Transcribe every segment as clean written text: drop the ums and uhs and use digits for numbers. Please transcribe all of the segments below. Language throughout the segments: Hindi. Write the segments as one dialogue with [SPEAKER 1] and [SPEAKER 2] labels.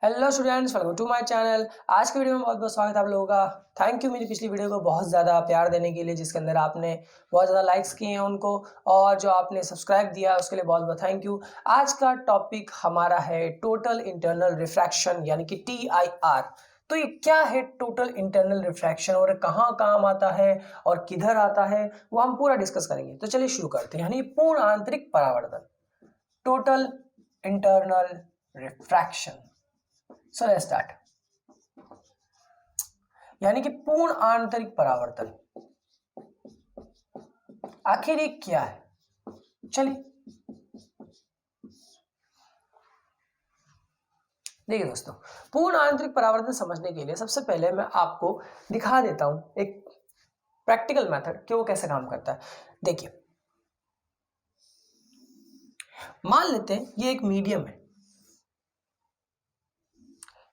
[SPEAKER 1] Hello students, welcome to my channel. आज के वीडियो में बहुत बहुत स्वागत है आप लोगों का। थैंक यू मेरी पिछली वीडियो को बहुत ज़्यादा प्यार देने के लिए, जिसके अंदर आपने बहुत ज़्यादा लाइक्स किए हैं उनको, और जो आपने सब्सक्राइब दिया उसके लिए बहुत बहुत थैंक यू। आज का टॉपिक हमारा है टोटल इंटरनल रिफ्रैक्शन यानी कि TIR। तो ये क्या है टोटल इंटरनल रिफ्रैक्शन और कहाँ काम आता है और किधर आता है, वो हम पूरा डिस्कस करेंगे। तो चलिए शुरू करते हैं। यानी पूर्ण आंतरिक परावर्तन, total internal refraction. So let's start. यानी कि पूर्ण आंतरिक परावर्तन आखिर ये क्या है, चलिए देखिए दोस्तों। पूर्ण आंतरिक परावर्तन समझने के लिए सबसे पहले मैं आपको दिखा देता हूं एक प्रैक्टिकल मेथड कि वो कैसे काम करता है। देखिए, मान लेते हैं ये एक मीडियम है,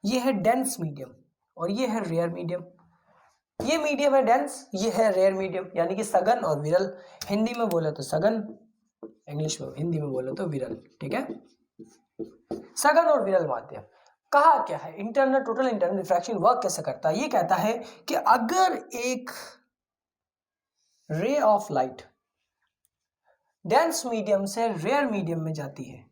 [SPEAKER 1] ये है डेंस मीडियम और ये है रेयर मीडियम। ये मीडियम है डेंस, ये है रेयर मीडियम, यानी कि सघन और विरल। हिंदी में बोले तो सघन, इंग्लिश में हिंदी में बोले तो विरल। ठीक है, सघन और विरल माध्यम। कहा क्या है internal total internal refraction work कैसे करता है। ये कहता है कि अगर एक ray of light dense medium से रेयर मीडियम में जाती है,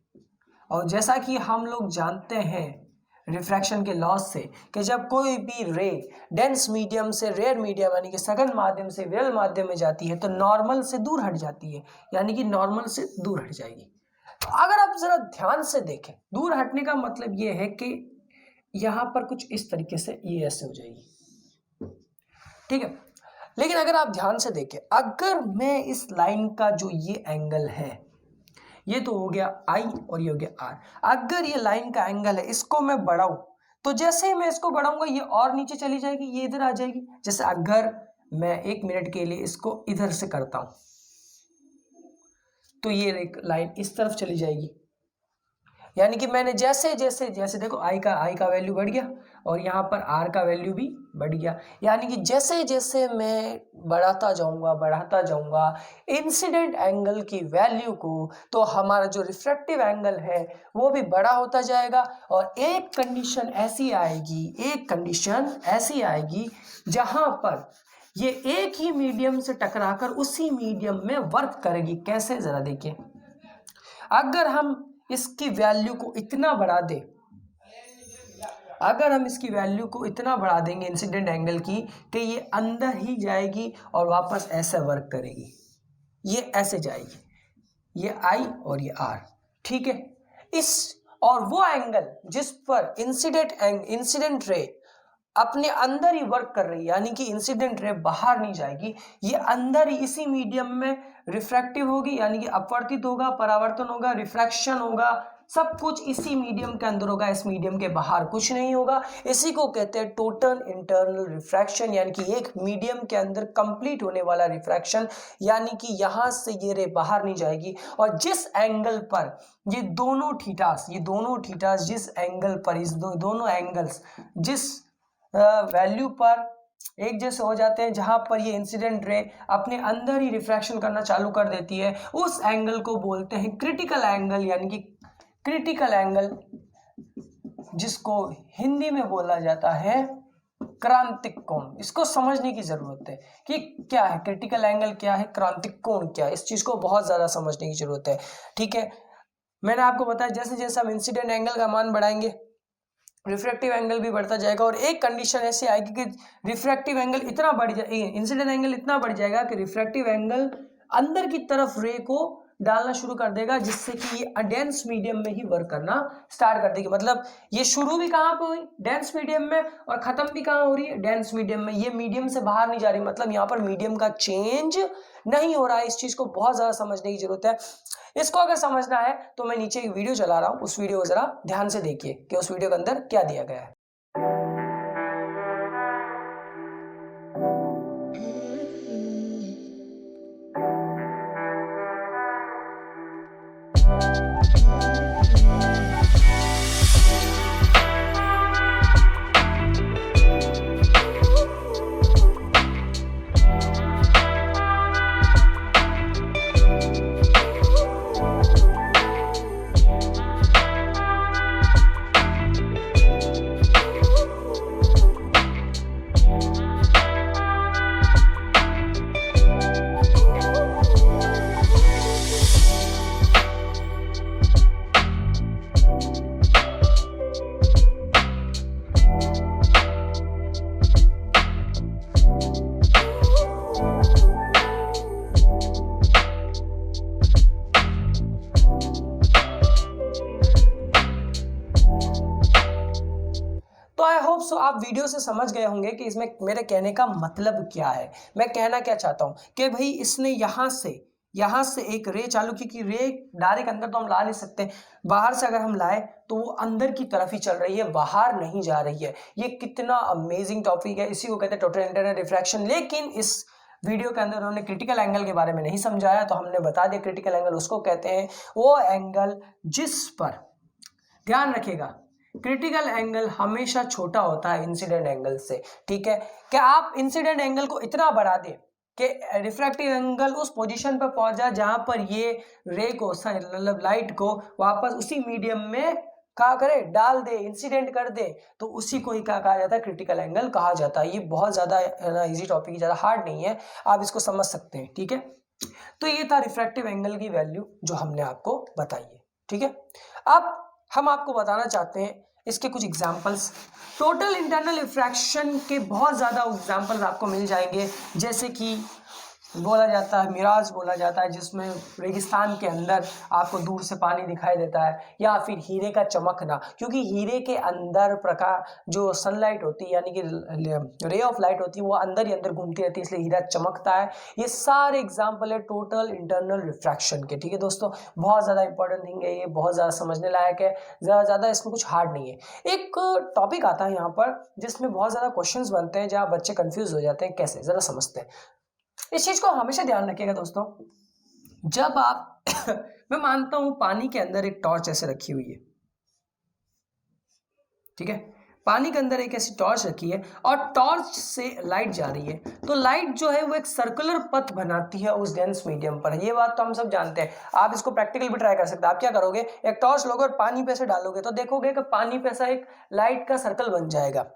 [SPEAKER 1] और जैसा कि हम लोग जानते हैं रिफ्रैक्शन के लॉज से कि जब कोई भी रे डेंस मीडियम से रेयर मीडियम यानी कि सघन माध्यम से विरल माध्यम में जाती है तो नॉर्मल से दूर हट जाती है, यानी कि नॉर्मल से दूर हट जाएगी। तो अगर आप जरा ध्यान से देखें, दूर हटने का मतलब ये है कि यहां पर कुछ इस तरीके से ये ऐसे हो जाएगी। ठीक है, लेकिन अगर आप ध्यान से देखें, अगर मैं इस लाइन का जो ये एंगल है, ये तो हो गया I और ये हो गया R, अगर ये लाइन का एंगल है इसको मैं बढ़ाऊं तो जैसे ही मैं इसको बढ़ाऊंगा ये और नीचे चली जाएगी, ये इधर आ जाएगी। जैसे अगर मैं 1 मिनट के लिए इसको इधर से करता हूं तो ये एक लाइन इस तरफ चली जाएगी, यानी कि मैंने जैसे जैसे जैसे देखो I का वैल्यू बढ़ गया और यहाँ पर R का वैल्यू भी बढ़ गया, यानी कि जैसे जैसे मैं बढ़ाता जाऊंगा इंसिडेंट एंगल की वैल्यू को, तो हमारा जो रिफ्रैक्टिव एंगल है वो भी बड़ा होता जाएगा। और एक कंडीशन ऐसी आएगी जहां पर ये एक ही मीडियम से टकराकर उसी मीडियम में वर्क करेगी। कैसे, जरा देखिए। अगर हम इसकी वैल्यू को इतना बढ़ा दें, देंगे इंसिडेंट एंगल की, कि ये अंदर ही जाएगी और वापस ऐसे वर्क करेगी, ये ऐसे जाएगी, ये I और ये R। ठीक है, इस और वो एंगल जिस पर इंसिडेंट रे अपने अंदर ही वर्क कर रही है, यानी कि इंसिडेंट रे बाहर नहीं जाएगी, ये अंदर ही इसी मीडियम में रिफ्रैक्टिव होगी, यानी कि अपवर्तित होगा, परावर्तन होगा, रिफ्रैक्शन होगा, सब कुछ इसी मीडियम के अंदर होगा, इस मीडियम के बाहर कुछ नहीं होगा। इसी को कहते हैं टोटल इंटरनल रिफ्रैक्शन, यानी कि एक मीडियम के अंदर कंप्लीट होने वाला रिफ्रैक्शन, यानी कि यहां से ये रे बाहर नहीं जाएगी। और जिस एंगल पर ये दोनों थीटास जिस एंगल पर, इस दोनों एंगल्स जिस वैल्यू पर एक जैसे हो जाते हैं, जहां पर ये इंसिडेंट रे अपने अंदर ही रिफ्रैक्शन करना चालू कर देती है, उस एंगल को बोलते हैं क्रिटिकल एंगल, यानी कि क्रिटिकल एंगल जिसको हिंदी में बोला जाता है क्रांतिक कोण। इसको समझने की जरूरत है कि क्या है क्रिटिकल एंगल, क्या है क्रांतिक कोण, क्या है, इस चीज को बहुत ज्यादा समझने की जरूरत है। ठीक है, मैंने आपको बताया जैसे जैसे हम इंसिडेंट एंगल का मान बढ़ाएंगे रिफ्रैक्टिव एंगल भी बढ़ता जाएगा, और एक कंडीशन ऐसी आएगी कि रिफ्रैक्टिव एंगल इतना बढ़ जाएगा, इंसिडेंट एंगल इतना बढ़ जाएगा कि रिफ्रैक्टिव एंगल अंदर की तरफ रे को डालना शुरू कर देगा, जिससे कि ये डेंस मीडियम में ही वर्क करना स्टार्ट कर देगी। मतलब ये शुरू भी कहाँ पे हुई, डेंस मीडियम में, और खत्म भी कहाँ हो रही है, डेंस मीडियम में। ये मीडियम से बाहर नहीं जा रही, मतलब यहाँ पर मीडियम का चेंज नहीं हो रहा है। इस चीज को बहुत ज्यादा समझने की जरूरत है। इसको अगर समझना है तो मैं नीचे एक वीडियो चला रहा हूं, उस वीडियो को जरा ध्यान से देखिए कि उस वीडियो के अंदर क्या दिया गया है। तो आई होप सो आप वीडियो से समझ गए होंगे कि इसमें मेरे कहने का मतलब क्या है, मैं कहना क्या चाहता हूँ कि भाई इसने यहाँ से एक रे चालू की, कि रे डायरेक्ट अंदर तो हम ला नहीं सकते, बाहर से अगर हम लाए तो वो अंदर की तरफ ही चल रही है, बाहर नहीं जा रही है। ये कितना अमेजिंग टॉपिक है, इसी को कहते हैं टोटल इंटरनल रिफ्रैक्शन। लेकिन इस वीडियो के अंदर उन्होंने क्रिटिकल एंगल के बारे में नहीं समझाया, तो हमने बता दिया क्रिटिकल एंगल उसको कहते हैं वो एंगल जिस पर, ध्यान रखिएगा, क्रिटिकल एंगल हमेशा छोटा होता है इंसिडेंट एंगल से। ठीक है, क्या आप इंसिडेंट एंगल को इतना बढ़ा दें कि रिफ्रैक्टिव एंगल उस पोजीशन पर पहुंच जाए जहां पर ये रे को, मतलब लाइट को वापस उसी मीडियम में क्या करे, डाल दे, इंसिडेंट कर दे, तो उसी को ही क्या कहा जाता है, क्रिटिकल एंगल कहा जाता है। ये बहुत ज्यादा इजी टॉपिक, ज्यादा हार्ड नहीं है, आप इसको समझ सकते हैं। ठीक है, तो ये था रिफ्रैक्टिव एंगल की वैल्यू जो हमने आपको बताई है। ठीक है, अब हम आपको बताना चाहते हैं इसके कुछ एग्जाम्पल्स। टोटल इंटरनल रिफ्रैक्शन के बहुत ज़्यादा एग्जाम्पल्स आपको मिल जाएंगे, जैसे कि बोला जाता है मिराज बोला जाता है, जिसमें रेगिस्तान के अंदर आपको दूर से पानी दिखाई देता है, या फिर हीरे का चमकना, क्योंकि हीरे के अंदर प्रकाश जो सनलाइट होती है यानी कि रे ऑफ लाइट होती है वो अंदर ही अंदर घूमती रहती है, इसलिए हीरा चमकता है। ये सारे एग्जाम्पल है टोटल इंटरनल रिफ्रैक्शन के। ठीक है दोस्तों, बहुत ज़्यादा इंपॉर्टेंट थिंग है ये, बहुत ज़्यादा समझने लायक है, ज़्यादा इसमें कुछ हार्ड नहीं है। एक टॉपिक आता है यहाँ पर जिसमें बहुत ज़्यादा क्वेश्चंस बनते हैं जहाँ बच्चे कंफ्यूज हो जाते हैं, कैसे, ज़रा समझते हैं। इस चीज को हमेशा ध्यान रखिएगा दोस्तों, जब आप मैं मानता हूं पानी के अंदर एक टॉर्च ऐसे रखी हुई है, ठीक है, पानी के अंदर एक ऐसी टॉर्च रखी है और टॉर्च से लाइट जा रही है, तो लाइट जो है वो एक सर्कुलर पथ बनाती है उस डेंस मीडियम पर। ये बात तो हम सब जानते हैं, आप इसको प्रैक्टिकल भी ट्राई कर सकते हैं। आप क्या करोगे, एक टॉर्च लोगे और पानी पे से डालोगे तो देखोगे कि पानी पे से एक लाइट का सर्कल बन जाएगा।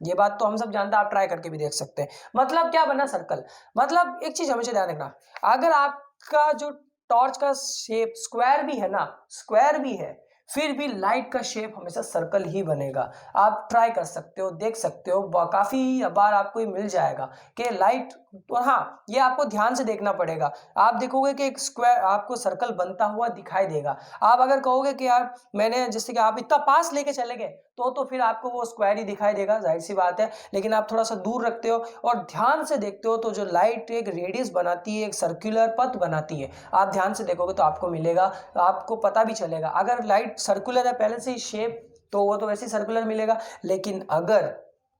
[SPEAKER 1] ये बात तो हम सब जानते हैं, आप ट्राई करके भी देख सकते हैं। मतलब क्या बना सर्कल, मतलब एक चीज हमेशा ध्यान रखना, अगर आपका जो टॉर्च का शेप स्क्वायर भी है ना, स्क्वायर भी है, फिर भी लाइट का शेप हमेशा सर्कल ही बनेगा। आप ट्राई कर सकते हो, देख सकते हो, काफी बार आपको ये मिल जाएगा कि लाइट, और हाँ ये आपको ध्यान से देखना पड़ेगा। आप देखोगे कि एक स्क्वायर आपको सर्कल बनता हुआ दिखाई देगा। आप अगर कहोगे कि यार मैंने, जैसे कि आप इतना पास लेके चले गए तो फिर आपको वो स्क्वायर ही दिखाई देगा, जाहिर सी बात है। लेकिन आप थोड़ा सा दूर रखते हो और ध्यान से देखते हो तो जो लाइट एक रेडियस बनाती है, एक सर्कुलर पथ बनाती है, आप ध्यान से देखोगे तो आपको मिलेगा, आपको पता भी चलेगा। अगर लाइट सर्कुलर है पहले से ही शेप, तो वो तो वैसे ही सर्कुलर मिलेगा।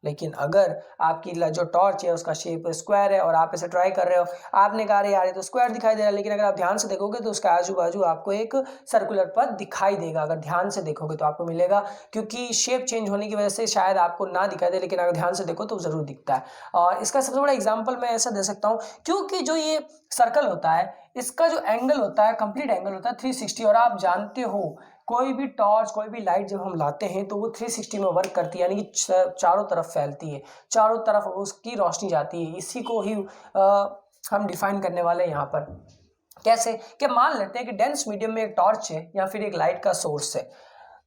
[SPEAKER 1] लेकिन अगर आपकी जो टॉर्च है उसका शेप स्क्वायर है और आप इसे ट्राई कर रहे हो, आपने कहा यार ये तो स्क्वायर दिखाई दे रहा है, लेकिन अगर आप ध्यान से देखोगे तो उसका आजू बाजू आपको एक सर्कुलर पथ दिखाई देगा। अगर ध्यान से देखोगे तो आपको मिलेगा, क्योंकि शेप चेंज होने की वजह से शायद आपको ना दिखाई दे, लेकिन अगर ध्यान से देखो तो जरूर दिखता है। और इसका सबसे बड़ा एग्जाम्पल मैं ऐसा दे सकता हूँ, क्योंकि जो ये सर्कल होता है इसका जो एंगल होता है, कंप्लीट एंगल होता है 360, और आप जानते हो कोई भी टॉर्च, कोई भी लाइट जब हम लाते हैं तो वो 360 में वर्क करती है, यानी कि चारों तरफ फैलती है, चारों तरफ उसकी रोशनी जाती है। इसी को ही हम डिफाइन करने वाले हैं यहाँ पर। कैसे, कि मान लेते हैं कि डेंस मीडियम में एक टॉर्च है या फिर एक लाइट का सोर्स है,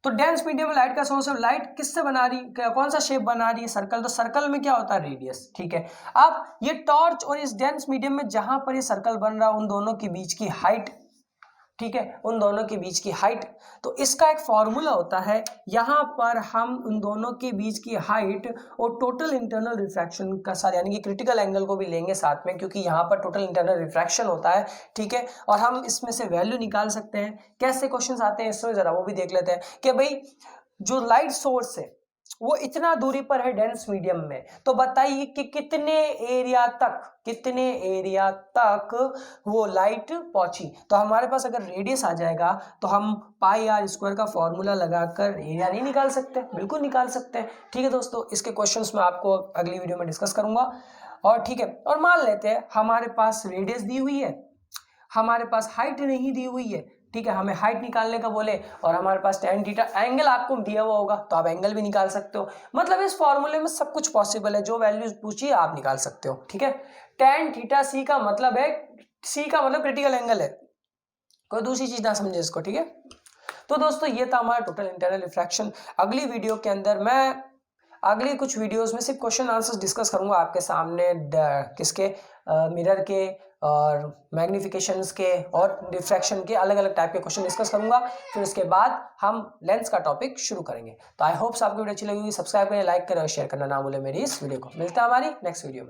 [SPEAKER 1] तो डेंस मीडियम में लाइट का सोर्स है, लाइट किससे बना रही, कौन सा शेप बना रही है, सर्कल, तो सर्कल में क्या होता है, रेडियस। ठीक है, अब ये टॉर्च और इस डेंस मीडियम में जहां पर ये सर्कल बन रहा है उन दोनों के बीच की हाइट, ठीक है, उन दोनों के बीच की हाइट, तो इसका एक फॉर्मूला होता है। यहां पर हम उन दोनों के बीच की हाइट और टोटल इंटरनल रिफ्रैक्शन का साथ, यानी कि क्रिटिकल एंगल को भी लेंगे साथ में, क्योंकि यहां पर टोटल इंटरनल रिफ्रैक्शन होता है। ठीक है, और हम इसमें से वैल्यू निकाल सकते हैं। कैसे क्वेश्चंस आते हैं इसमें जरा वो भी देख लेते हैं कि भाई जो लाइट सोर्स है वो इतना दूरी पर है डेंस मीडियम में, तो बताइए कि कितने एरिया तक वो लाइट पहुंची। तो हमारे पास अगर रेडियस आ जाएगा तो हम पाई आर स्क्वायर का फॉर्मूला लगाकर एरिया नहीं निकाल सकते, बिल्कुल निकाल सकते हैं। ठीक है दोस्तों, इसके क्वेश्चंस मैं आपको अगली वीडियो में डिस्कस करूंगा। और ठीक है, और मान लेते हैं हमारे पास रेडियस दी हुई है, हमारे पास हाइट नहीं दी हुई है। ठीक है, हमें हाइट निकालने का बोले और हमारे पास tan थीटा एंगल आपको दिया हुआ होगा, तो आप एंगल भी निकाल सकते हो। मतलब इस फॉर्मूले में सब कुछ पॉसिबल है, जो वैल्यूज पूछिए आप निकाल सकते हो। ठीक है, tan थीटा सी का मतलब है, सी का मतलब क्रिटिकल एंगल है, कोई दूसरी चीज ना समझे इसको। ठीक है, तो दोस्तों ये था हमारा टोटल इंटरनल रिफ्रैक्शन। अगली वीडियो के अंदर मैं अगले कुछ वीडियोस में सिर्फ क्वेश्चन आंसर्स डिस्कस करूंगा आपके सामने, किसके, मिरर के और मैग्निफिकेशंस के और डिफ्रैक्शन के अलग अलग टाइप के क्वेश्चन डिस्कस करूंगा। फिर उसके बाद हम लेंस का टॉपिक शुरू करेंगे। तो आई होप्स आपको वीडियो अच्छी लगी होगी। सब्सक्राइब करें, लाइक करें और शेयर करना ना भूलें मेरी इस वीडियो को। मिलता है हमारी नेक्स्ट वीडियो में।